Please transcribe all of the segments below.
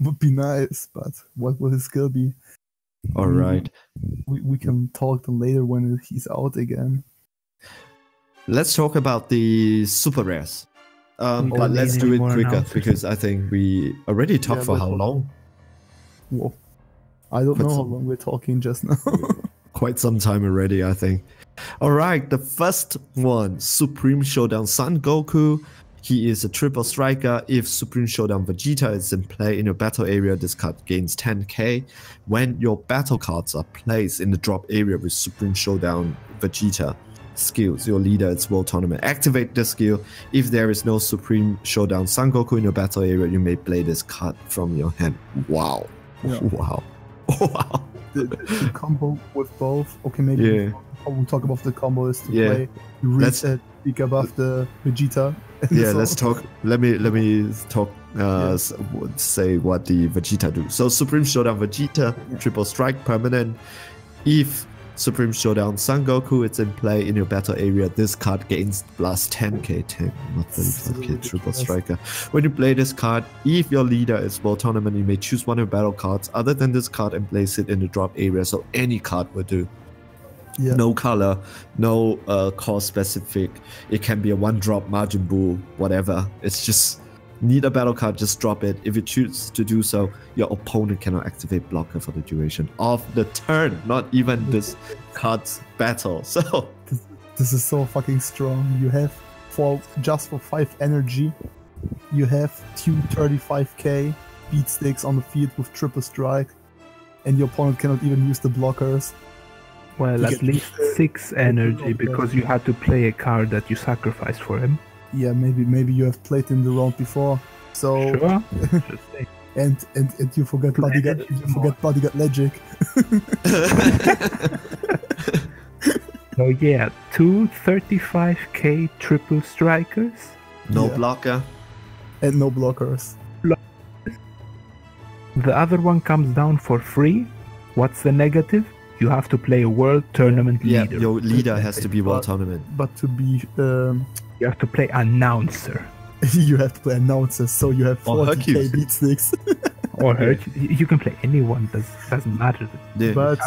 would be nice, but what will his skill be? All right. We can talk later when he's out again. Let's talk about the super rares. But let's do it quicker because I think we already talked for how long? Whoa. I don't know how long we're talking just now. Quite some time already, I think. All right, the first one, Supreme Showdown Son Goku. He is a triple striker. If Supreme Showdown Vegeta is in play in your battle area, this card gains 10k. When your battle cards are placed in the drop area with Supreme Showdown Vegeta skills, your leader is World Tournament. Activate this skill. If there is no Supreme Showdown Son Goku in your battle area, you may play this card from your hand. Wow. Yeah. Wow. Wow. The combo with both. Okay, maybe we'll talk about the combo is to play reset speak above the Vegeta. Yeah, let's talk. Let me talk. Say what the Vegeta do. So Supreme Showdown Vegeta, triple strike permanent. If Supreme Showdown Son Goku is in play in your battle area, this card gains plus 10k, 10, not 35k, triple striker. When you play this card, if your leader is World Tournament, you may choose one of your battle cards other than this card and place it in the drop area, so any card will do. Yeah. No color, no cost specific. It can be a one drop Majin Buu, whatever. It's just need a battle card, just drop it. If you choose to do so, your opponent cannot activate blocker for the duration of the turn, not even this card's battle. So this is so fucking strong. You have just for 5 energy, you have 235k beat sticks on the field with triple strike, and your opponent cannot even use the blockers. Well, at least 6 energy because you had to play a card that you sacrificed for him. Yeah, maybe you have played in the round before. So sure. and you forget bodyguard logic. So yeah, 235k triple strikers. No blocker. And no blockers. The other one comes down for free. What's the negative? You have to play a World Tournament leader. Yeah, your leader has to be World Tournament. But to be... you have to play announcer. You have to play announcer, so you have 40k beat sticks. Or Hercules. You can play anyone, doesn't matter. Yeah. But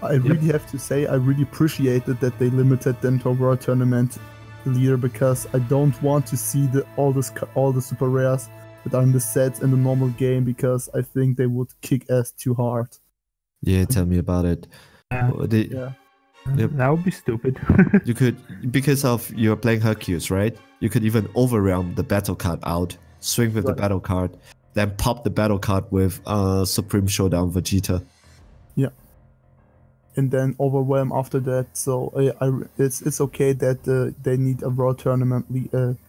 I really have to say, I really appreciated that they limited them to a World Tournament leader, because I don't want to see all the super rares that are in the sets in the normal game, because I think they would kick ass too hard. Yeah, tell me about it. Yep. That would be stupid. You could, because of you're playing Hercules, right? You could even overwhelm the battle card out, swing with the battle card, then pop the battle card with Supreme Showdown Vegeta. Yeah. And then overwhelm after that. So it's okay that they need a World Tournament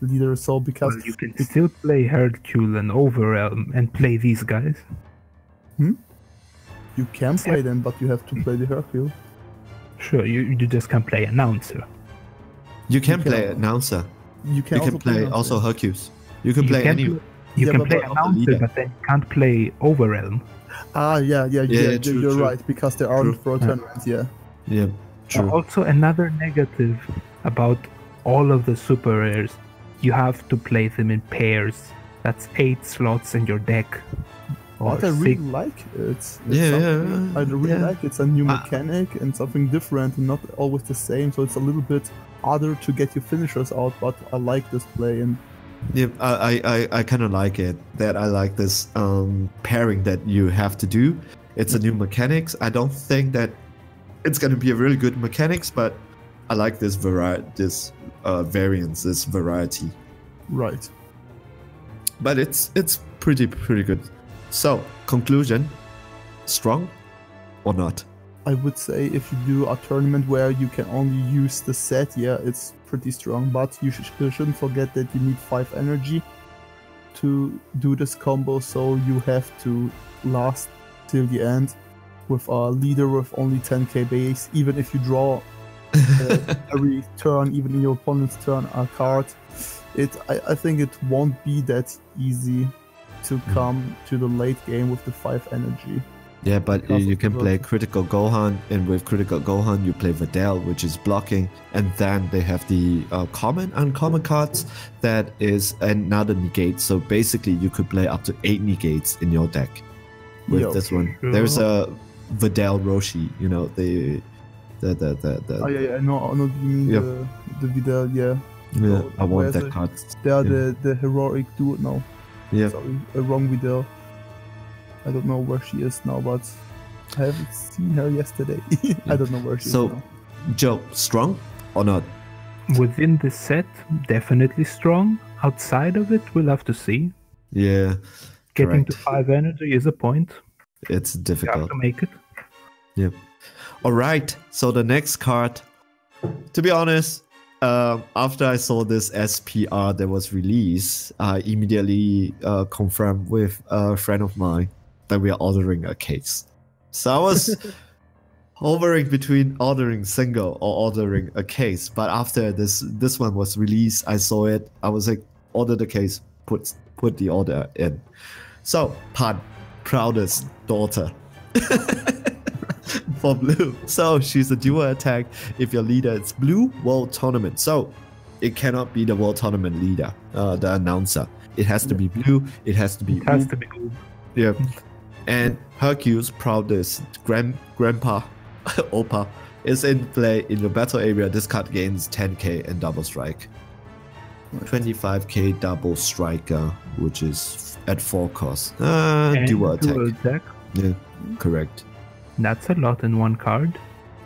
leader. So because you can still play Hercules and overwhelm and play these guys. You can play them, but you have to play the Hercules. Sure, you just can play announcer. You can play announcer. You can play also Hercules. You can play any. You can play announcer, but then you can't play overwhelm. Ah, yeah, true, you're right, because there aren't World Tournaments, Yeah, true. Also, another negative about all of the super rares, you have to play them in pairs. That's 8 slots in your deck. But I really like it. I really like it. It's a new mechanic and something different and not always the same. So it's a little bit harder to get your finishers out, but I like this play. And yeah, I kind of like it. That I like this pairing that you have to do. It's a new mechanics. I don't think that it's going to be a really good mechanics, but I like this variance, this variety. Right. But it's pretty good. So, conclusion, strong or not? I would say if you do a tournament where you can only use the set, yeah, it's pretty strong. But you shouldn't forget that you need 5 energy to do this combo, so you have to last till the end with a leader with only 10k base. Even if you draw every turn, even in your opponent's turn, a card, I think it won't be that easy to come to the late game with the 5 energy. Yeah, but Because you of can the play version. Critical Gohan, and with Critical Gohan, you play Videl, which is blocking, and then they have the common, uncommon cards that is another negate. So basically, you could play up to 8 negates in your deck with Yeah, this one. sure. There's a Videl Roshi, you know, Oh yeah, I know what you mean. Yep. The Vidal, yeah. yeah, So I want where's that it? card. They are Yeah. the heroic duo now. Yeah. Sorry, a wrong Vidal. I don't know where she is now, but I haven't seen her yesterday. I don't know where she So, is now. Joe, strong or not? Within the set, definitely strong. Outside of it, we'll have to see. Yeah, Getting correct. to 5 energy is a point. It's You have difficult. to make it. Yep. All right. So the next card, to be honest, after I saw this SPR that was released, I immediately confirmed with a friend of mine that we are ordering a case. So I was hovering between ordering single or ordering a case. But after this one was released, I saw it. I was like, order the case, put the order in. So Pan, proudest daughter. For blue. So she's a dual attack. If your leader is blue, world tournament. So it cannot be the world tournament leader, the announcer. It has to be blue. It has to be It has Oob. to be good. Yeah. And Hercules, proudest grandpa, Opa, is in play in your battle area. This card gains 10k and double strike. 25k double striker, which is at 4 cost. And Dual attack. dual attack. Yeah, correct. That's a lot in one card.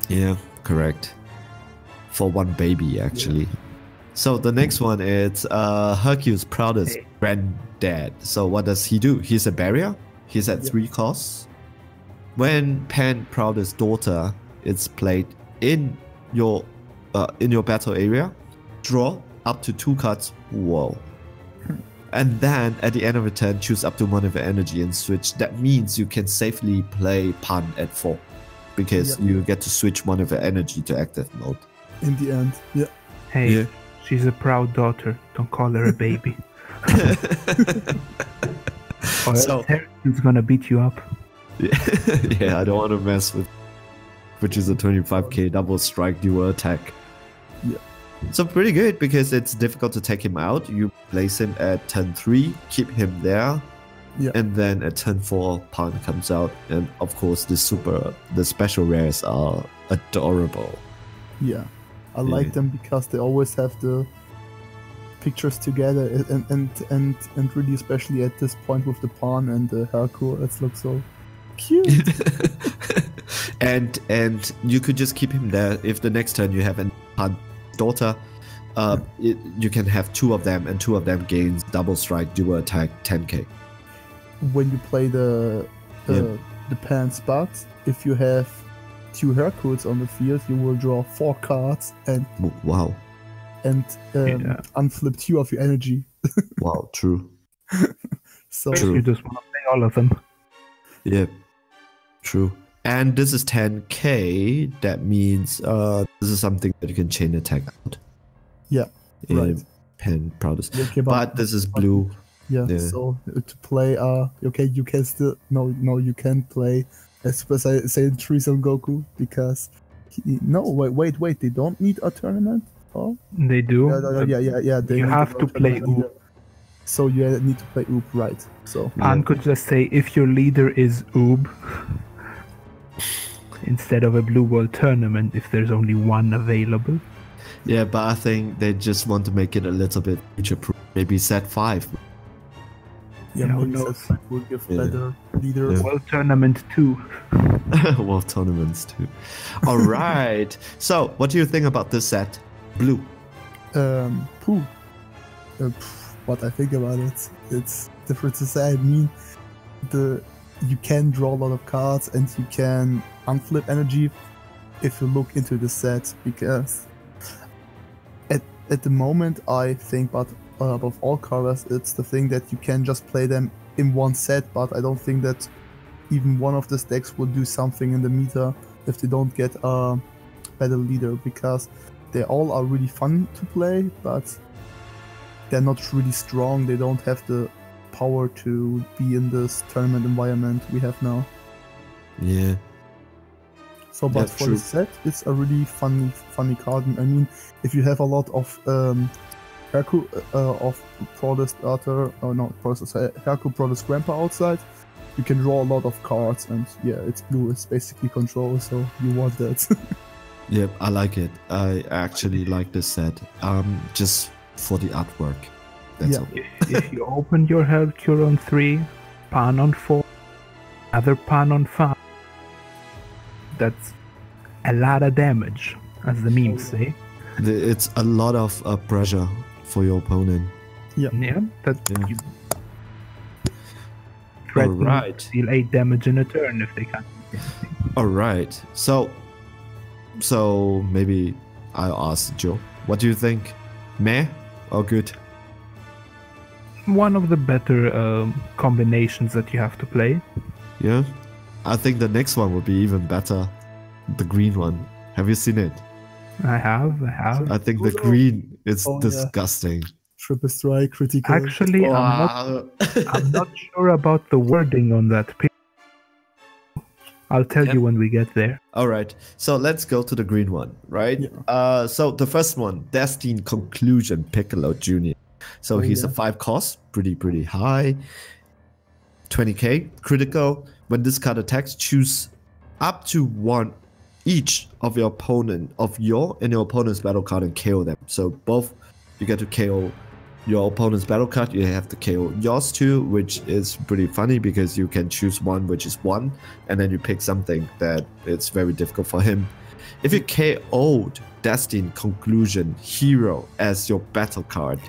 Yeah, correct. For one baby, actually. So the next one is Hercules' proudest Hey. granddad. So what does he do? He's a barrier. He's at 3 costs. When Pan proudest daughter is played in your battle area, draw up to 2 cards. Whoa. And then at the end of the turn, choose up to 1 of your energy and switch. That means you can safely play Pan at 4 because you get to switch 1 of your energy to active mode. In the end, yeah. Hey, Yeah. she's a proud daughter. Don't call her a baby. Or else So- Hercules gonna beat you up. Yeah, I don't want to mess with, which is a 25k double strike dual attack. Yeah. So pretty good because it's difficult to take him out. You place him at turn 3, keep him there, Yeah. and then at turn 4, Pan comes out, and of course the special rares are adorable. Yeah, I like them because they always have the pictures together, and really especially at this point with the Pawn and the Hercules, it looks so cute. and you could just keep him there. If the next turn you have a Pan daughter, you can have 2 of them, and 2 of them gains double strike, dual attack, 10k. When you play the Pan spot, if you have 2 Hercules on the field, you will draw 4 cards and Wow. unflip 2 of your energy. Wow, true. So True. You just want to play all of them. Yeah, true. And this is 10k. That means this is something that you can chain attack out. Yeah, in right. Pen proudest. Okay, But this is blue. Yeah, Yeah. so to play, okay, you can still you can't play Super Saiyan 3 Son Goku because wait, they don't need a tournament. Oh, They do. yeah. They You need have a to play tournament, Oob. yeah. So you need to play Oop, right? So Pan could just say if your leader is Oob instead of a Blue World tournament if there's only 1 available. Yeah, but I think they just want to make it a little bit future-proof. Maybe set 5. yeah, who maybe knows? that will give Yeah. better leaders. Yeah. World tournament 2. World tournaments too. All right. So, what do you think about this set? Blue. Pooh. What I think about it, it's different to say. I mean, you can draw a lot of cards and you can unflip energy if you look into the set, because at the moment I think, but above all colors, it's the thing that you can just play them in one set, but I don't think that even one of the decks will do something in the meta if they don't get a better leader, because they all are really fun to play, but they're not really strong. They don't have the power to be in this tournament environment we have now. Yeah. So, but Yeah, for true. the set, it's a really funny card. I mean, if you have a lot of Hercules of Protest Arthur, no, Protest Hercules Protest Grandpa outside, you can draw a lot of cards, and yeah, it's blue. It's basically control, so you want that. Yep, I like it. I actually like this set. Just for the artwork. That's Yeah. all. If you open your Hercule on 3, Pan on 4, other Pan on 5, that's a lot of damage, as the memes say. It's a lot of pressure for your opponent. Yeah, that Yeah. you threaten Alright. to deal 8 damage in a turn if they can't. Alright. So maybe I'll ask Joe. What do you think? Meh or good? One of the better combinations that you have to play. Yeah. I think the next one would be even better. The green one. Have you seen it? I have. I think the green is Oh, yeah. disgusting. Triple strike, critical. Actually, Wow. I'm not sure about the wording on that picture. I'll tell Yep. you when we get there. All right, so let's go to the green one, right? Yeah. So the first one, Destined Conclusion Piccolo Jr. So Oh, he's a yeah. 5 cost, pretty high. 20k critical. When this card attacks, choose up to one each of your opponent and your opponent's battle card and KO them. So both you get to KO your opponent's battle card, you have to KO yours too, which is pretty funny because you can choose one which is 1 and then you pick something that it's very difficult for him. If you KO'd Destined Conclusion Hero as your battle card,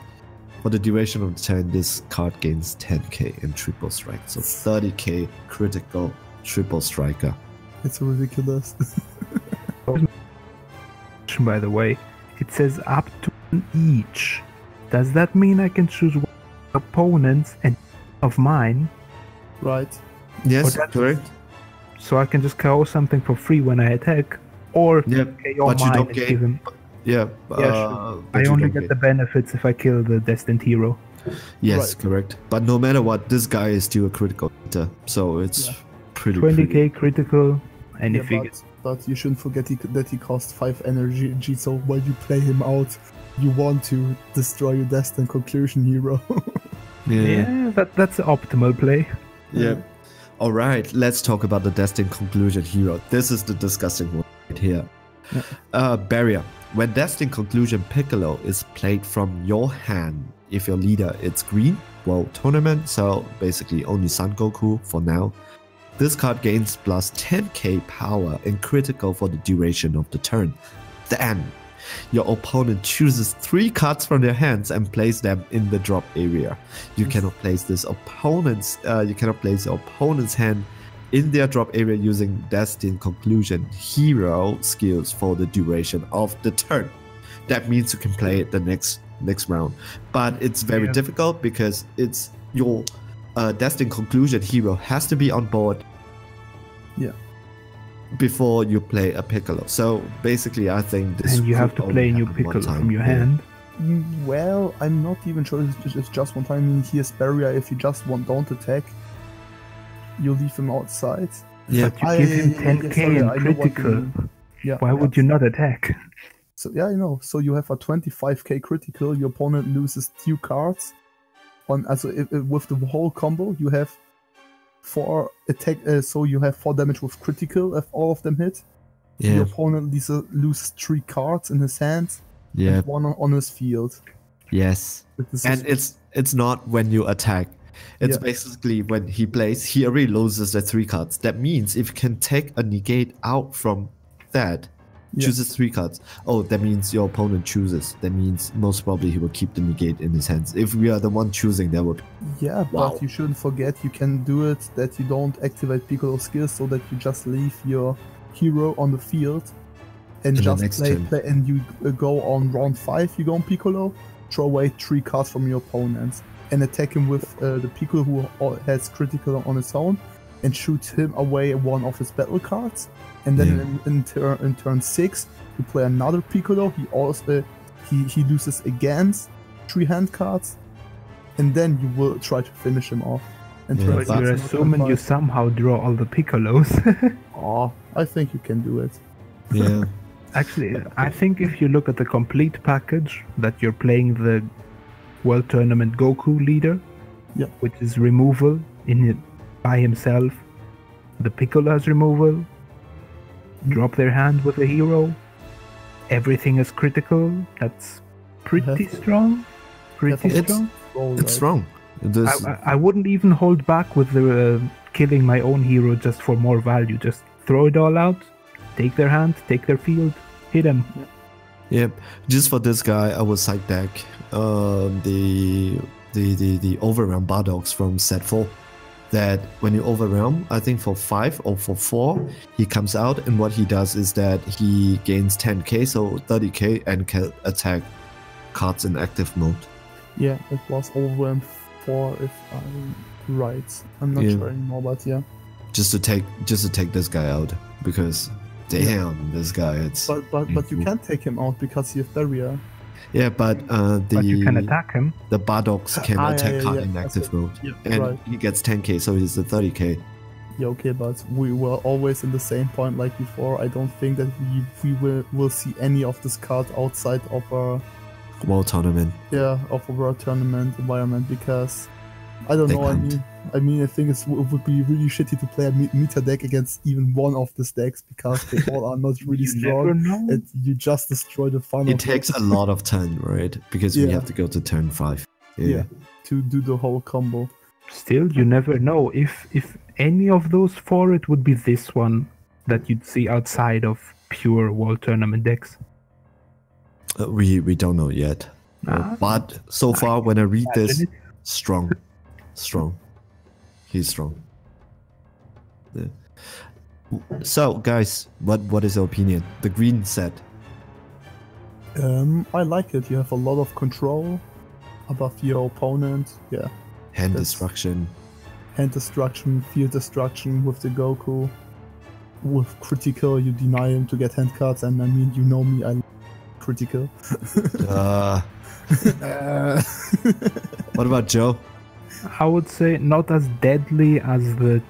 for the duration of the turn, this card gains 10k in triple strike. So 30k critical triple striker. It's ridiculous. By the way, it says up to one each. Does that mean I can choose one opponents and of mine, Right. Yes, that's- correct. so I can just KO something for free when I attack, or Yep, KO but you mine don't and gain- give him. Yeah, Yeah, sure. but I you only don't get gain- the benefits if I kill the destined hero. Yes, Right. correct. But no matter what, this guy is still a critical hitter, so it's Yeah. pretty 20k critical, and Yeah, if you get but you shouldn't forget that he costs 5 energy, so when you play him out, you want to destroy your Destined Conclusion hero. Yeah. that's the optimal play. Yeah. All right, let's talk about the Destined Conclusion Hero. This is the disgusting one right here. Barrier. When Destined Conclusion Piccolo is played from your hand, if your leader is green, World Tournament, so basically only Son Goku for now, this card gains plus 10k power and critical for the duration of the turn. Then, your opponent chooses 3 cards from their hands and places them in the drop area. You cannot place your opponent's hand in their drop area using Destined Conclusion Hero skills for the duration of the turn. That means you can play it the next round, but it's very Yeah. difficult because it's your Destined Conclusion Hero has to be on board. Yeah. Before you play a Piccolo. So basically, I think this. And you have to could play a only new happen one Piccolo time. from your Yeah. hand. Well, I'm not even sure if it's just one time. I mean, here's Barrier. If you just don't attack, you leave him outside. Yeah. But you give him 10k sorry, and I know what you critical. mean. Yeah. Why would you not attack? So yeah, I know. So you have a 25k critical. Your opponent loses 2 cards. With the whole combo, you have 4 attack. So you have 4 damage with critical if all of them hit. Your Yeah. opponent loses 3 cards in his hand. Yeah. And 1 on his field. Yes. This And is- it's not when you attack. It's Yeah. basically when he plays, he already loses the 3 cards. That means if you can take a negate out from that, Yeah. chooses 3 cards. Oh, that means your opponent chooses. That means most probably he will keep the negate in his hands. If we are the one choosing, that would. Yeah, Wow. but you shouldn't forget you can do it that you don't activate Piccolo skills, so that you just leave your hero on the field and In the just next play, turn. and you go on round 5, you go on Piccolo, throw away 3 cards from your opponent and attack him with the Piccolo who has critical on his own and shoot him away 1 of his battle cards. And then Yeah. in turn 6, you play another Piccolo. He also he loses against 3 hand cards, and then you will try to finish him off. And Yeah, translate But you're to assuming you 0.5. somehow draw all the Piccolos. Oh, I think you can do it. Yeah. Actually, I think if you look at the complete package, that you're playing the World Tournament Goku leader, Yeah. which is removal in it by himself. The Piccolo has removal. Drop their hand with a hero. Everything is critical. That's pretty strong. Pretty It's- strong. It's wrong. This, I wouldn't even hold back with the killing my own hero just for more value. Just throw it all out. Take their hand. Take their field. Hit him. yeah, just for this guy, I would side deck the overwhelm Bardogs from set 4. That when you overwhelm, I think for 5 or for 4, he comes out, and what he does is that he gains 10k, so 30k, and can attack cards in active mode. Yeah, it was overwhelmed 4 if I'm right. I'm not Yeah. sure anymore, but yeah. Just to take this guy out, because damn, this guy, it's But you can't take him out because you have barrier. yeah, but But you can attack him. the Bardogs can attack yeah, card yeah, in active okay. mode, Yeah, and right. he gets 10k, so he's a 30k. Yeah, okay, but we were always in the same point like before. I don't think that we will see any of this card outside of a World tournament. of a world tournament environment because I don't They know. can't. I mean, I think it would be really shitty to play a meta deck against even one of these decks because they all are not really You never strong. know. And you just destroy the fun. It of takes a lot of turn, right? Because we Yeah. have to go to turn 5. yeah to do the whole combo. Still, you never know. If any of those 4, it would be this one that you'd see outside of pure World Tournament decks. We don't know yet. Ah. But so far, when I read this, Imagine strong. He's strong. Yeah. So, guys, what is your opinion? The green set. I like it. You have a lot of control above your opponent. Yeah, Hand That's- destruction. hand destruction, field destruction with the Goku. With critical, you deny him to get hand cards, and I mean, you know me, I like critical. What about Joe? I would say not as deadly as the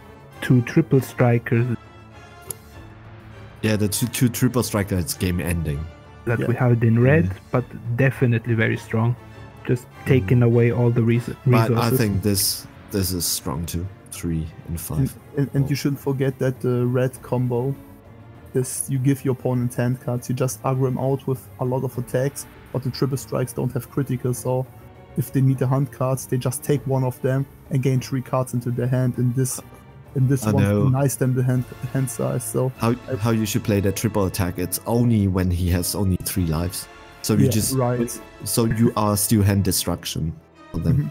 2 triple strikers Yeah, the two triple striker, it's game ending. that Yeah. we have in red, Yeah. but definitely very strong. Just taking away all the resources. But I think this is strong too. 3 and 5. And you shouldn't forget that the red combo is you give your opponent hand cards, you just aggro him out with a lot of attacks, but the triple strikes don't have critical, so if they need the hand cards, they just take one of them and gain 3 cards into their hand, and this I one know. denies them the hand size. So How you should play the triple attack? It's only when he has only 3 lives. So you yeah, just right. So you are still hand destruction on them. Mhm.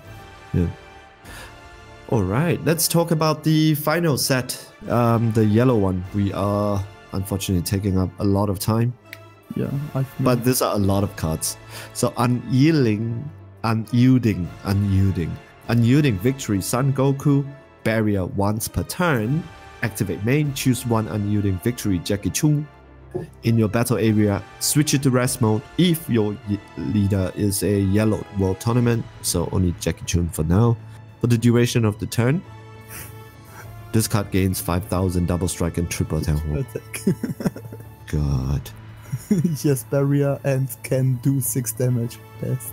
Yeah. All right, let's talk about the final set, the yellow one. We are unfortunately taking up a lot of time, Yeah, but these are a lot of cards. So unyielding victory. Son Goku, barrier once per turn. Activate main. Choose one unyielding victory. Jackie Chun. In your battle area, switch it to rest mode if your leader is a yellow world tournament. So only Jackie Chun for now. For the duration of the turn, this card gains 5,000 double strike and triple attack. attack. God. Yes, barrier and can do 6 damage. Best.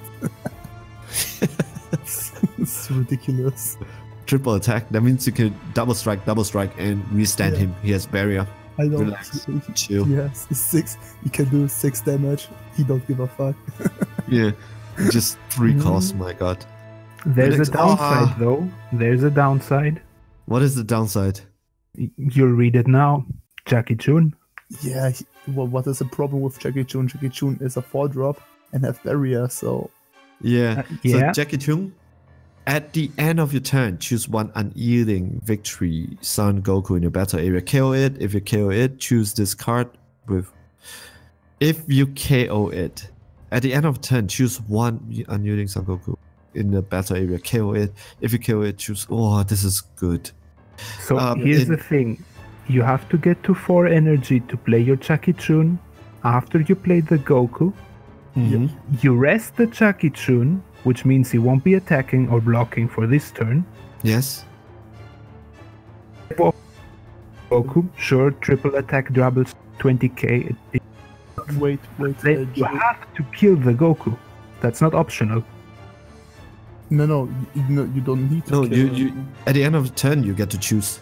It's ridiculous. Triple attack, that means you can double strike, and withstand Yeah. him. He has barrier. I know. Relax. Chill. Yes, 6. He can do 6 damage. He don't give a fuck. Yeah. Just 3 costs, my god. There's a Relax. downside though. There's a downside. What is the downside? You'll read it now. Jackie Chun. Yeah, well, what is the problem with Jackie Chun? Jackie Chun is a 4-drop and have barrier, so Yeah. Yeah. So Jackie Chun, at the end of your turn, choose one unyielding victory Son Goku in your battle area. KO it. If you KO it, choose this card with. If you KO it, at the end of turn, choose one unyielding Son Goku in the battle area. KO it. If you KO it, choose. Oh, this is good. So here's the thing. You have to get to 4 energy to play your Jackie Chun. After you play the Goku, Mhm. you rest the Jackie Chun, which means he won't be attacking or blocking for this turn. Yes. Goku, sure, triple attack doubles 20k. Wait. Then you have to kill the Goku. That's not optional. No, you don't need to. No, kill you him. at the end of the turn you get to choose.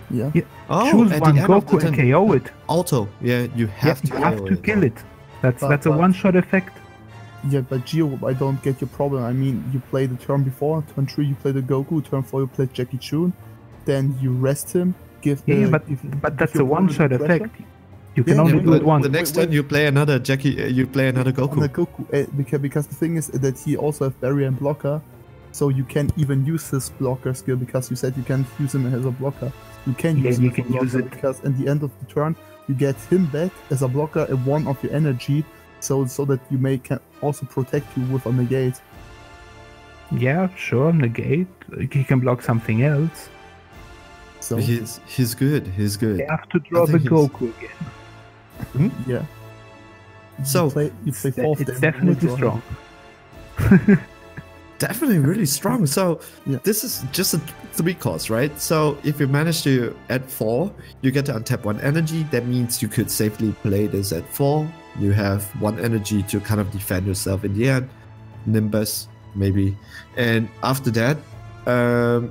Yeah. Oh, Choose at one the end of the Goku and turn, KO it. auto. Yeah, you have You to have to kill it. That's a But- one-shot effect. Yeah, but Gio, I don't get your problem. I mean, you play the turn before, turn 3 you play the Goku, turn 4 you play Jackie Chun, then you rest him, give. Yeah, give- but give that's a your opponent one-shot pressure. effect. You can Yeah, only yeah, do it but once. the next Wait, turn you play another Jackie. You play another On the Goku. Goku, because the thing is that he also has barrier and blocker, so you can't even use his blocker skill because you said you can't use him as a blocker. You can Yeah, use him you as a can use blocker it. because at the end of the turn you get him back as a blocker and 1 of your energy, so that you can also protect you with a negate. Yeah, sure, negate. He can block something else. So He's good. He's good. You have to draw the think he's- Goku again. yeah. So you play fourth. It's definitely strong. definitely really strong. So Yeah. this is just a 3 cost, right? So if you manage to add 4, you get to untap 1 energy. That means you could safely play this at 4. You have 1 energy to kind of defend yourself in the end. Nimbus, maybe. And after that,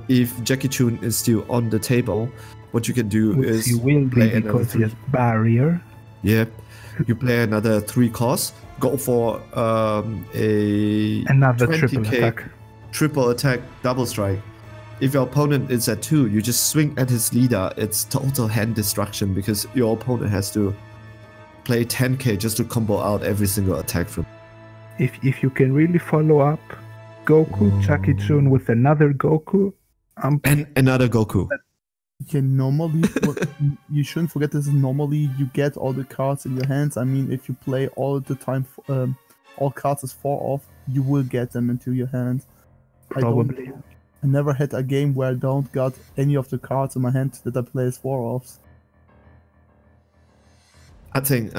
if Jackie Chun is still on the table, what you can do Which is he will be play another because he 3. has barrier. Yep. You play another 3 costs. Go for Another 20K triple attack. triple attack, double strike. If your opponent is at 2, you just swing at his leader. It's total hand destruction because your opponent has to play 10k just to combo out every single attack from. If you can really follow up Goku, Jackie Chun with another Goku, And another Goku. Yeah, normally, you shouldn't forget this. Normally, you get all the cards in your hands. I mean, if you play all the time, all cards as 4 off, you will get them into your hand. probably. I never had a game where I don't got any of the cards in my hand that I play as 4 offs. I think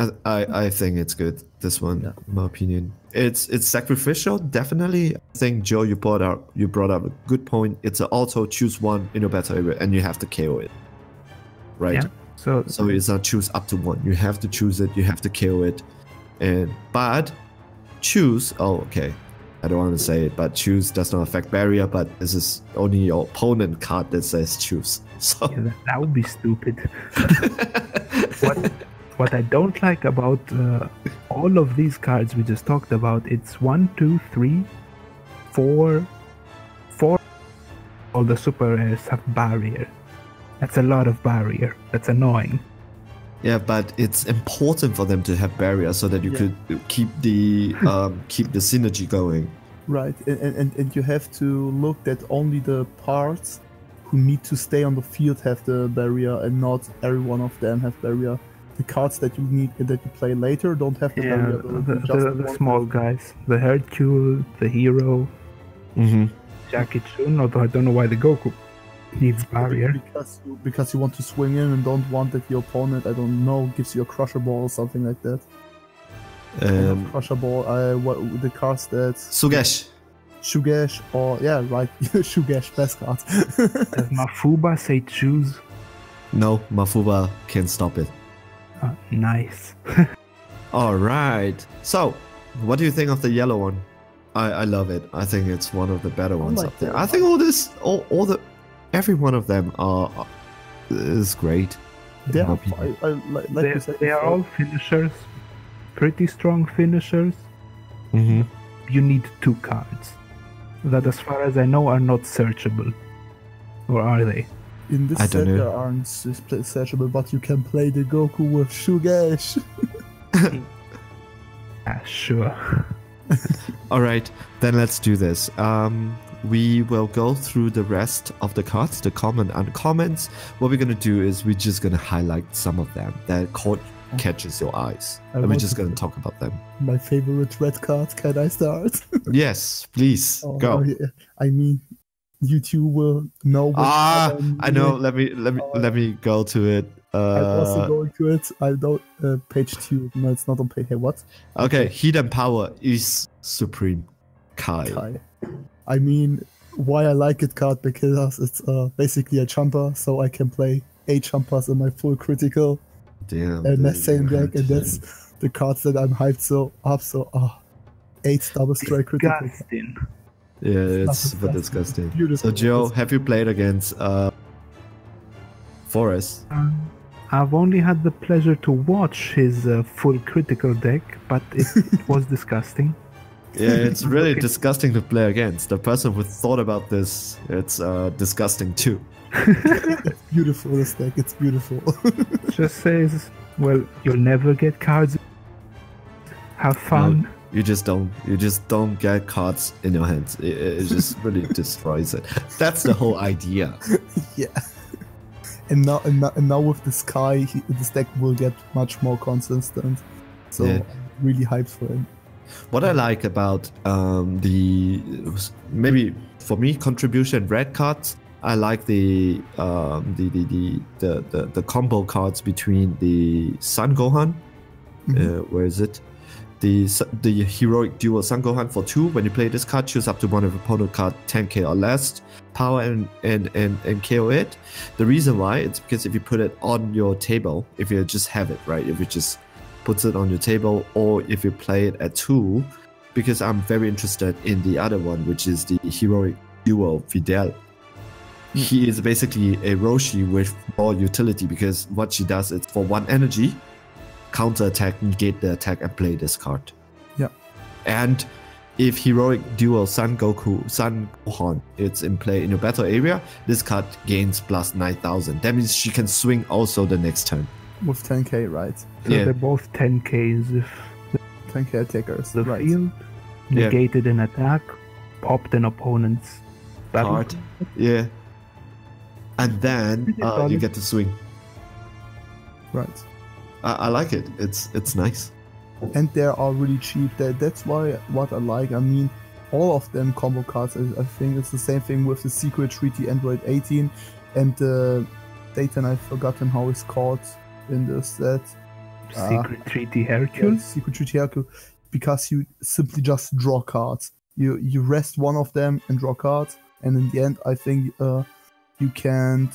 it's good. This one, Yeah. in my opinion, it's sacrificial. Definitely, I think Joe, you brought up a good point. It's an auto choose 1 in your battle area, and you have to KO it. Right. Yeah. So So it's not choose up to 1. You have to choose it. You have to KO it, but choose. Oh, okay. I don't want to say it, but choose does not affect barrier. But this is only your opponent card that says choose. So yeah, that would be stupid. What I don't like about all of these cards we just talked about, it's 1, 2, 3, 4. All the super rares have barrier. That's a lot of barrier. That's annoying. yeah, but it's important for them to have barrier so that you Yeah. could keep the synergy going. Right, and you have to look that only the parts who need to stay on the field have the barrier, and not every one of them have barrier. The cards that you play later don't have the Yeah, barrier. the small guys, the Hercules, the hero, Mm-hmm. Jackie Chun. Although I don't know why the Goku needs barrier. Because you want to swing in and don't want that your opponent, I don't know, gives you a crusher ball or something like that. Crusher ball. What the cards that Sugesh. Shugesh or yeah, right, Shugesh best card. Does Mafuba say choose? No, Mafuba can stop it. Nice. All right. So, what do you think of the yellow one? I love it. I think it's one of the better ones like up there. that I think every one of them is great. They in my are, opinion. like we said They are before, all finishers, pretty strong finishers. Mhm. You need 2 cards that, as far as I know, are not searchable. Or are they? in this I don't set know. there aren't searchable, but you can play the Goku with Shugesh. Sure. All right, then let's do this. We will go through the rest of the cards, the common and uncommons. What we're gonna do is we're just gonna highlight some of them that catches your eyes, and we're want just to- gonna talk about them. My favorite red card. Can I start? Yes, please Oh, go. yeah. I mean, you two will know. which Ah, card I know. meaning. Let me go to it. I'm also going to it. I don't. Page 2. No, it's not on page. Hey, what? Okay, Hidden Power is Supreme Kai. Kai. I mean, why I like it card, because it's basically a jumper, so I can play 8 jumpers in my full critical Damn. and that dude. same deck, and that's the cards that I'm hyped so up. So 8 double strike critical. Disgusting. Yeah, it's It's super not disgusting. Beautiful. So Joe, It's- have you played against Forrest? I've only had the pleasure to watch his full critical deck, but it was disgusting. Yeah, it's really disgusting to play against. The person who thought about this, it's disgusting too. It's beautiful, this deck. It's beautiful. Just says, well, you'll never get cards. Have fun. You just don't get cards in your hands. It just really destroys it. That's the whole idea. Yeah. And now with the Sky, this deck will get much more consistent. So Yeah. I'm really hyped for him. What I like about the maybe for me contribution red cards, I like the combo cards between the Sun Gohan. Where is it? The heroic duo Sun Gohan for 2. When you play this card, choose up to one of opponent card 10k or less power and KO it. The reason why, it's because if you put it on your table, if you just have it, right? If you just puts it on your table, or if you play it at 2, because I'm very interested in the other one, which is the heroic duo Fidel. He is basically a Roshi with more utility, because what she does is for 1 energy, counter attack, negate the attack, and play this card. Yeah. And if heroic duo Sun Gohan it's in play in your battle area, this card gains plus 9,000. That means she can swing also the next turn. With 10k, right? So Yeah. they're both 10Ks if 10k attackers. the right. field, Yeah. negated an attack, popped an opponent's battle Card. Yeah. And then Pretty you solid. get to swing. Right. I like it. It's nice. And they are really cheap. That's why what I like. I mean, all of them combo cards. I think it's the same thing with the Secret Treaty Android 18 and the Dayton. I've forgotten how it's called in the set. Secret Treaty Yeah, Hercules. Secret Treaty Hercules, because you simply just draw cards. You rest one of them and draw cards, and in the end, I think you can't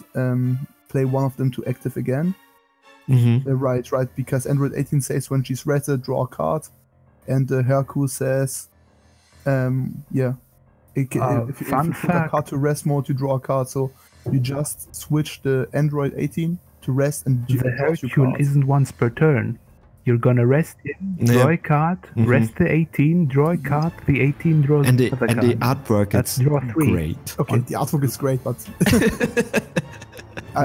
play one of them to active again. Mm-hmm. Right, because Android 18 says when she's rested, draw a card, and Hercules says, if you fun put a fact. card to rest mode, you draw a card. So you just switch the Android 18 to rest, and you The draw your Hercule cards. isn't once per turn. You're gonna rest him, draw Yeah. a card, Mhm. rest the 18, draw a card, the 18 draws And the another and the card. artwork That's is draw 3. great. Okay, the artwork is great, but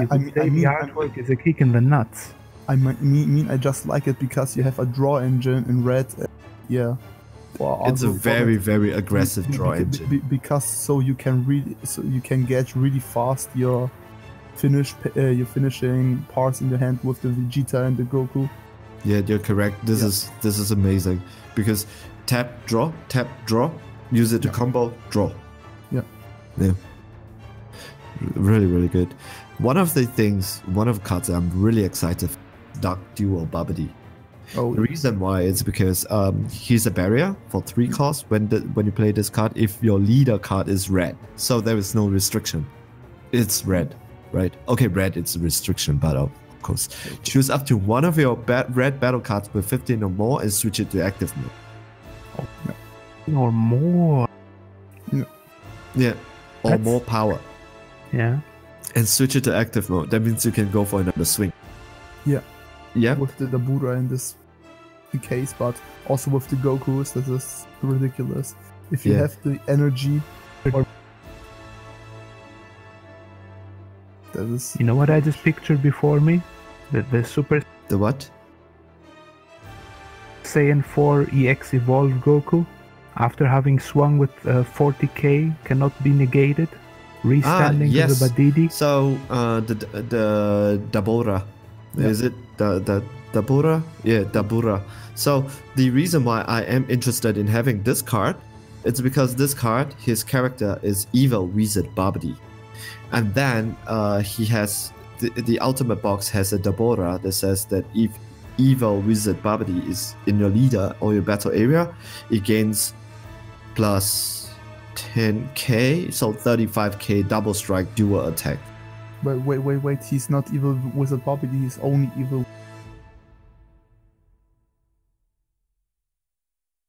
You could say the artwork is a kick in the nuts. I mean, I just like it because you have a draw engine in red. Yeah, well, It's a also- very aggressive draw engine. because so you can get really fast your finishing parts in your hand with the Vegeta and the Goku. Yeah, you're correct. This is amazing, because tap draw, use it to combo, draw. Yeah. Really good. One of the cards that I'm really excited for, Dark Duo Babidi. Oh, The reason why is because he's a barrier for 3 cost when you play this card if your leader card is red. So there is no restriction. It's red, right? Okay, red it's a restriction, but of course. Choose up to one of your red battle cards with 15 or more and switch it to active mode. Or more. Yeah. Or That's- more power. Yeah. And switch it to active mode. That means you can go for another swing. Yeah. Yeah. with the Dabura in this case, but also with the Gokus, this is ridiculous. If you Yeah. have the energy, that is You know what I just pictured before me? The Super The what? Saiyan 4 EX Evolved Goku, after having swung with 40k, cannot be negated, restanding yes. to the Badidi. So the Dabura. Yeah. Is it the Dabura? Yeah, Dabura. So the reason why I am interested in having this card, it's because this card, his character is Evil Wizard Babidi. And then he has the ultimate box has a Dabura that says that if Evil Wizard Babidi is in your leader or your battle area, it gains plus 10k, so 35k double strike dual attack. Wait. He's not evil wizard Babidi. He's only evil.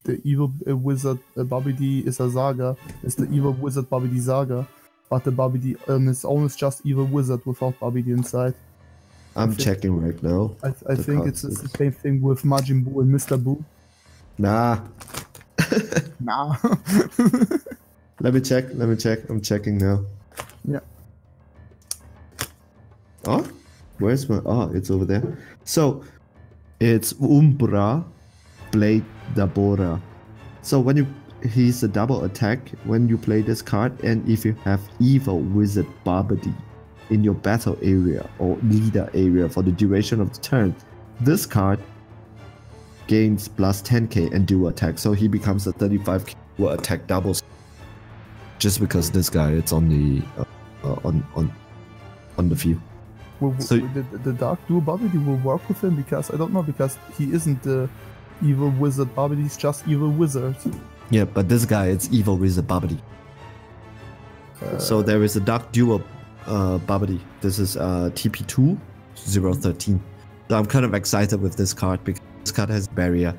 The evil wizard Babidi is a Saga. It's the evil wizard Babidi Saga. But the Babidi on its own is just evil wizard without Babidi inside. I'm checking right now. I think it's the same thing with Majin Buu and Mr. Buu. Nah. Nah. Let me check. I'm checking now. Yeah. Oh, where's my? Oh, it's over there. So, it's Umbra Blade Dabora. So he's a double attack when you play this card, and if you have Evil Wizard Babidi in your battle area or leader area for the duration of the turn, this card gains plus 10k and dual attack. So he becomes a 35k dual attack double. Just because this guy, it's on the on the field. So the Dark Dual Babidi will work with him because I don't know, because he isn't the evil wizard Babidi, he's just evil wizard. Yeah, but this guy, it's evil wizard Babidi. So there is a Dark Dual Babidi. This is TP2 013. So I'm kind of excited with this card because this card has barrier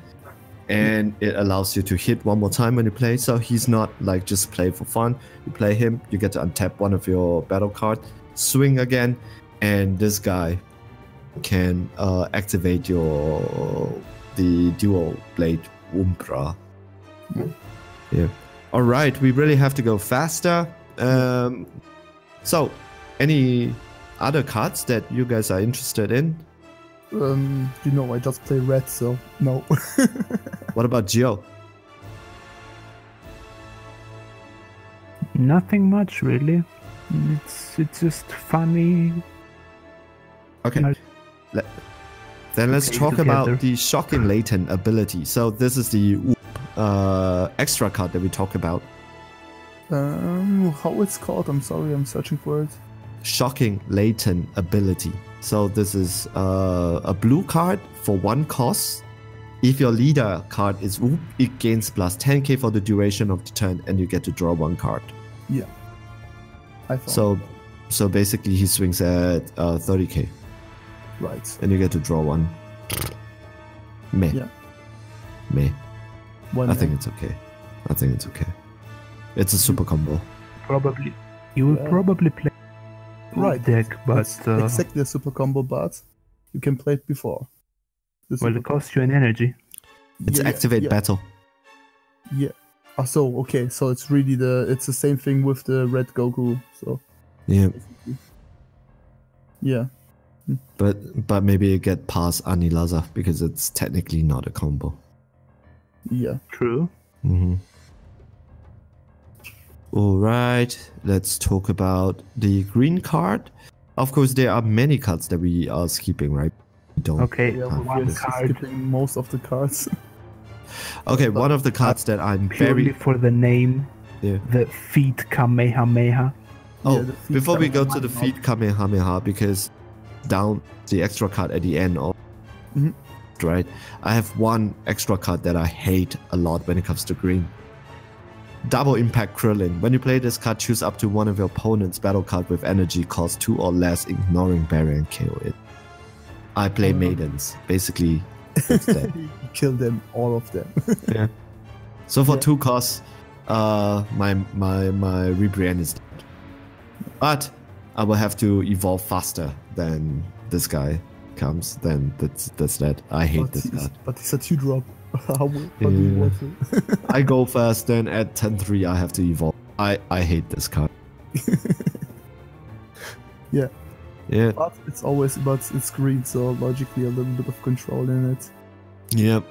and it allows you to hit one more time when you play. So he's not like just play for fun. You play him, you get to untap one of your battle cards, swing again, and this guy can activate the dual blade Umbra. Yeah. All right, we really have to go faster. So, any other cards that you guys are interested in? I just play red, so no. What about Geo? Nothing much really. It's just funny. Okay. Then let's talk about the Shocking Latent ability. So this is the extra card that we talk about. How it's called? I'm sorry, I'm searching for it. Shocking Latent ability. So this is a blue card for 1 cost. If your leader card is Whoop, it gains plus 10k for the duration of the turn, and you get to draw 1 card. Yeah. I thought. So basically he swings at 30k. Right. And you get to draw 1. Meh. Yeah. Meh. I think it's okay. It's a super combo. Probably. You will probably play deck, but it's exactly a super combo, but you can play it before. Well, it costs you an energy. It's activate battle. Yeah. So okay, so it's really it's the same thing with the red Goku. So yeah. Yeah. But maybe you get past Anilaza because it's technically not a combo. Yeah. True. All right, let's talk about the green card. Of course, there are many cards that we are skipping, right? We don't. Okay, one card. Skipping most of the cards. Okay, one of the cards that I'm purely for the name. Yeah. The Feet Kamehameha. Oh, before we go to the Feet Kamehameha, because down the extra card at the end of right, I have one extra card that I hate a lot when it comes to green. Double Impact Krillin. When you play this card, choose up to one of your opponent's battle card with energy cost 2 or less, ignoring barrier, and kill it. I play maidens. Basically, it's that. You kill them, all of them. Yeah. So for 2 costs, my Rebrand is dead. But I will have to evolve faster than this guy comes. Then that's that. I hate this card. But it's a 2-drop. How do you want to? I go first, then at 10-3 I have to evolve. I hate this card. Yeah. Yeah. But it's green, so logically a little bit of control in it. Yep.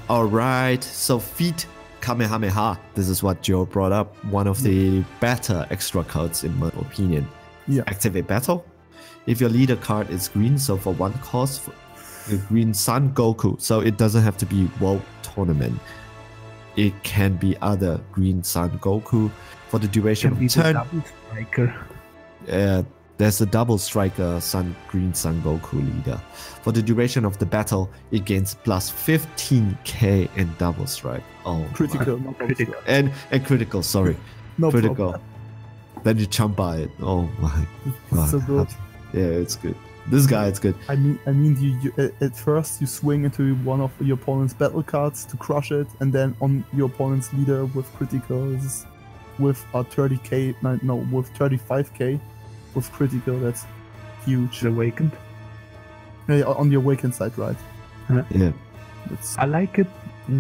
Alright, so Feet Kamehameha. This is what Joe brought up. One of the better extra cards in my opinion. Yeah. Activate battle. If your leader card is green, so for 1 cost, the green Sun Goku. So it doesn't have to be World Tournament. It can be other green Sun Goku for the duration of the turn. Double striker. There's a double striker Green Sun Goku leader. For the duration of the battle, it gains plus 15k in double strike. Oh, critical, not critical. And critical, sorry. No critical. problem. Then you jump by it. Oh my god. So good. Yeah, it's good. This guy, it's good. I mean, you at first you swing into one of your opponent's battle cards to crush it, and then on your opponent's leader with criticals, with a 30k, no, with 35k, with critical. That's huge. Awakened. Yeah, on the awakened side, right? Yeah. That's, I like it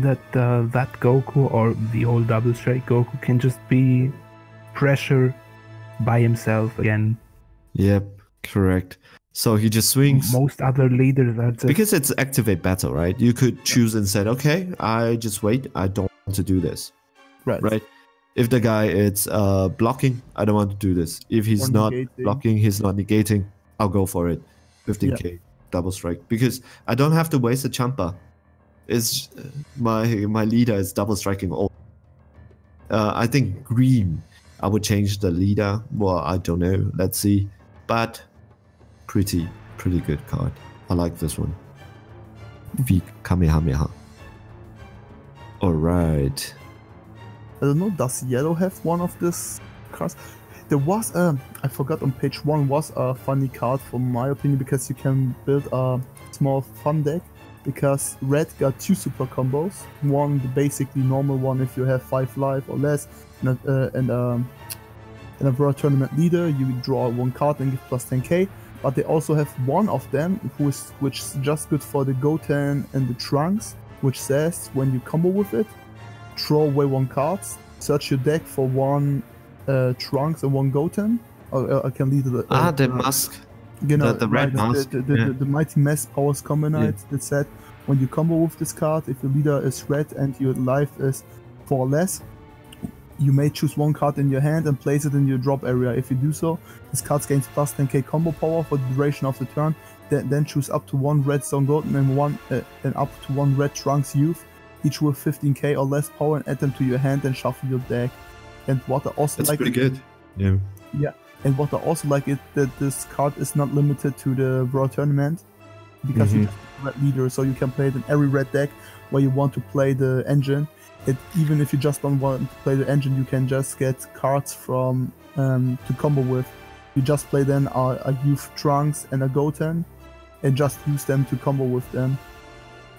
that that Goku or the old Double Strike Goku can just be pressure by himself again. Yep. Correct. So he just swings. Most other leaders are just Because it's activate battle, right? You could choose and say, okay, I just wait. I don't want to do this. right. Right? If the guy is blocking, I don't want to do this. If he's Or not negating. blocking, he's not negating, I'll go for it. 15k double strike. Because I don't have to waste a champa. It's my leader is double striking all. I think green, I would change the leader. Well, I don't know. Let's see. But pretty good card. I like this one. V Kamehameha. Alright. I don't know. Does yellow have one of these cards? There was I forgot on page 1 was a funny card from my opinion because you can build a small fun deck. Because red got 2 super combos. One, the basically normal one if you have 5 life or less, and a World Tournament leader, you draw 1 card and give plus 10k. But they also have one of them which is just good for the Goten and the Trunks, which says when you combo with it, throw away 1 card, search your deck for 1 Trunks and 1 Goten. I can lead the the mask. You know, the red mask. The Mighty Mass Powers Combinate that said when you combo with this card, if your leader is red and your life is 4 or less, you may choose 1 card in your hand and place it in your drop area. If you do so, this card gains plus 10k combo power for the duration of the turn. Then choose up to 1 red Stone Golden and up to 1 red Trunks Youth, each with 15k or less power, and add them to your hand and shuffle your deck. And what I also That's like pretty good. Yeah. Yeah. And what I also like is that this card is not limited to the World Tournament because you just have a red leader, so you can play it in every red deck where you want to play the engine. Even if you just don't want to play the engine, you can just get cards from to combo with. You just play then a Youth Trunks and a Goten and just use them to combo with them.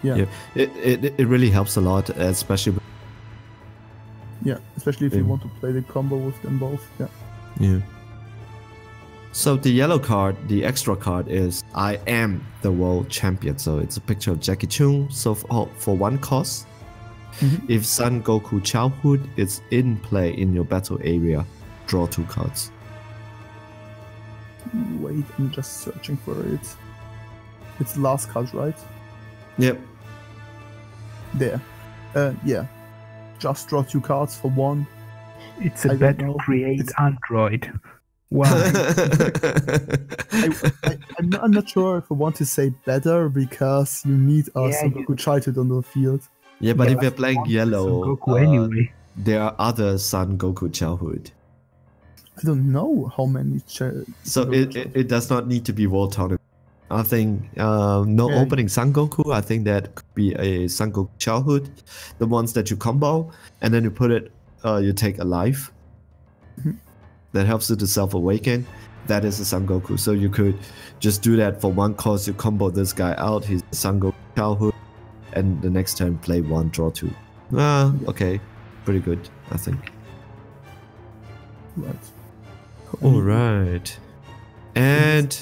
Yeah. It really helps a lot, especially especially if you want to play the combo with them both. Yeah. So the yellow card, the extra card is I am the world champion. So it's a picture of Jackie Chun. So for 1 cost, if Son Goku childhood is in play in your battle area, draw 2 cards. Wait, I'm just searching for it. It's the last card, right? Yep. There. Yeah. Just draw 2 cards for 1. It's a I bet don't know. to create It's- Android. Why? I'm not sure if I want to say better because you need a Yeah, Son Goku childhood on the field. Yeah, but Yeah, if you're playing Son yellow, Goku anyway. there are other Son Goku childhood. I don't know how many. So it does not need to be world tournament. I think no Yeah. opening Son Goku. I think that could be a Son Goku childhood, the ones that you combo, and then you put it. You take a life. That helps you to self-awaken. That is a Son Goku. So you could just do that for 1 cost. You combo this guy out. He's Son Goku childhood, and the next turn play 1, draw 2. Okay, pretty good, I think. Right. All right, and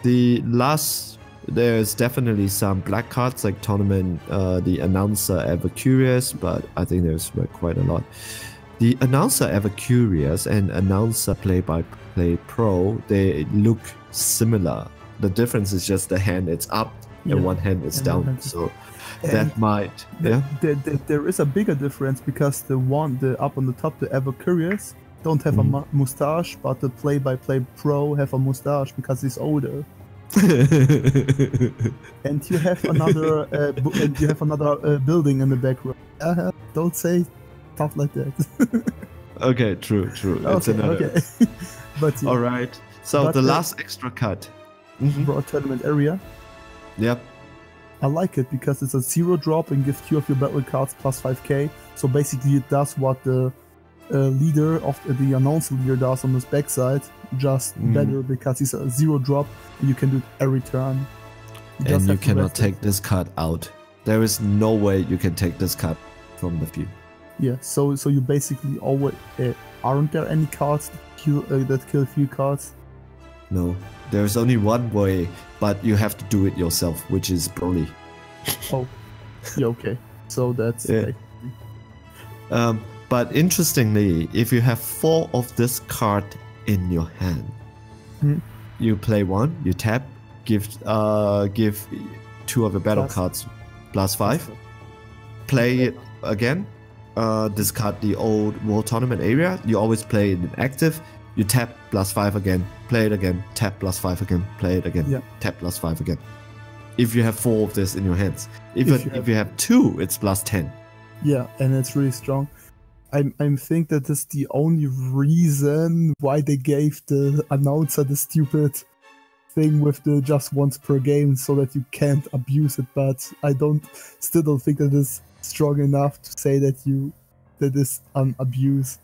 the last, there's definitely some black cards like tournament. The announcer Ever Curious, but I think there's quite a lot. The announcer Ever Curious and announcer Play by Play Pro, they look similar. The difference is just the hand it's up and one hand is And down. one hand is- So And that might, There is a bigger difference because the up on the top, the Ever Curious, don't have a mustache, but the Play by Play Pro have a mustache because he's older. And you have another building in the background. Don't say stuff like that. Okay, true. It's another. Okay. But yeah, All right. So But the the- last extra cut. World Tournament area. Yep. I like it because it's a 0 drop and give 2 of your battle cards plus 5k. So basically it does what the leader of the announcer leader does on his backside, just better because he's a 0-drop and you can do it every turn. And you cannot take this card out. There is no way you can take this card from the field. Yeah, so you basically always aren't there any cards that kill few cards? No, there's only one way, but you have to do it yourself, which is Broly. Oh, yeah, okay. So that's But interestingly, if you have 4 of this card in your hand, you play 1, you tap, give 2 of the battle cards +5, play it again, discard the old World Tournament area. You always play it in active. You tap +5 again, play it again, tap +5 again, play it again, tap +5 again. If you have 4 of this in your hands. If you have 2, it's +10. Yeah, and it's really strong. I think that is the only reason why they gave the announcer the stupid thing with the just once per game so that you can't abuse it, but I still don't think that is strong enough to say that is an abuse.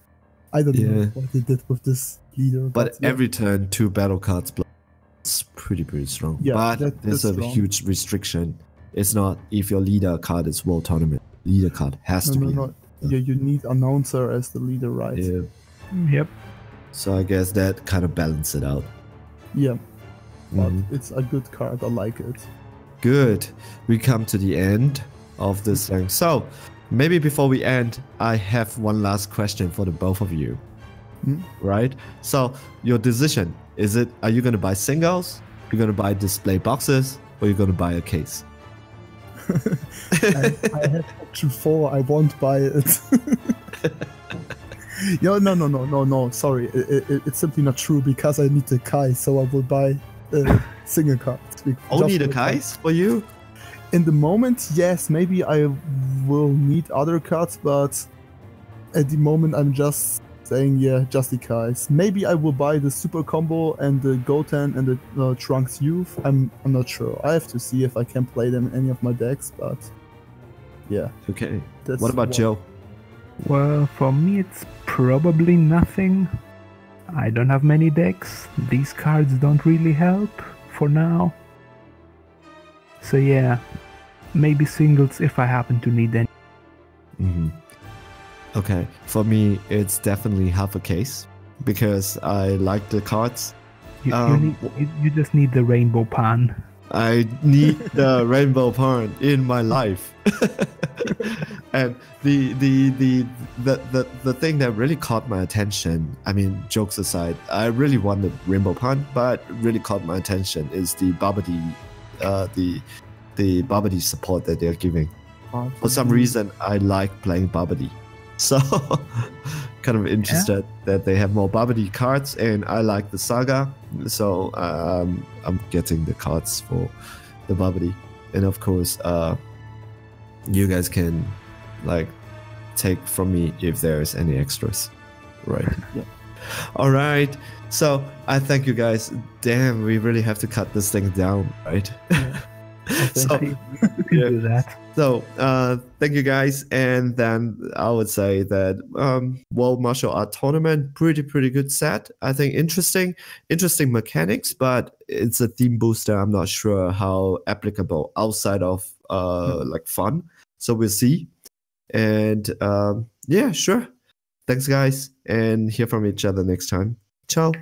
I don't know what they did with this leader. But every turn 2 battle cards is pretty strong. Yeah, but there's a huge restriction. It's not if your leader card is World Tournament. Leader card has to be. No. Yeah, you need announcer as the leader, right? Yeah. Yep. So I guess that kind of balances it out. Yeah. But it's a good card. I like it. Good. We come to the end of this thing. So maybe before we end, I have one last question for the both of you. Right? So your decision, are you going to buy singles? You're going to buy display boxes? Or you're going to buy a case? I have option 4. I won't buy it. No. Sorry, it's simply not true because I need the Kai, so I will buy single cards. Only the Kais for you? In the moment, yes. Maybe I will need other cards, but at the moment I'm just saying just the Kais. Maybe I will buy the Super Combo and the Goten and the Trunks Youth. I'm not sure. I have to see if I can play them in any of my decks, but yeah. Okay. What about Joe? Well, for me it's probably nothing. I don't have many decks. These cards don't really help for now. So yeah, maybe singles if I happen to need any. Okay, for me it's definitely half a case because I like the cards. You just need the Rainbow Pan. I need the Rainbow Pan in my life. And the thing that really caught my attention, I mean, jokes aside, I really wanted Rainbow Pan, but really caught my attention is the Babidi, the Babidi support that they're giving. For some reason, I like playing Babidi. So, kind of interested that they have more Babidi cards, and I like the Saga, so I'm getting the cards for the Babidi. And of course, you guys can take from me if there's any extras, right? Yeah. All right. So I thank you guys. Damn, we really have to cut this thing down, right? Yeah. So you can do that. So thank you guys, and then I would say that World Martial Art Tournament, pretty good set. I think interesting mechanics, but it's a theme booster. I'm not sure how applicable outside of fun. So we'll see. And yeah, sure. Thanks guys, and hear from each other next time. Ciao.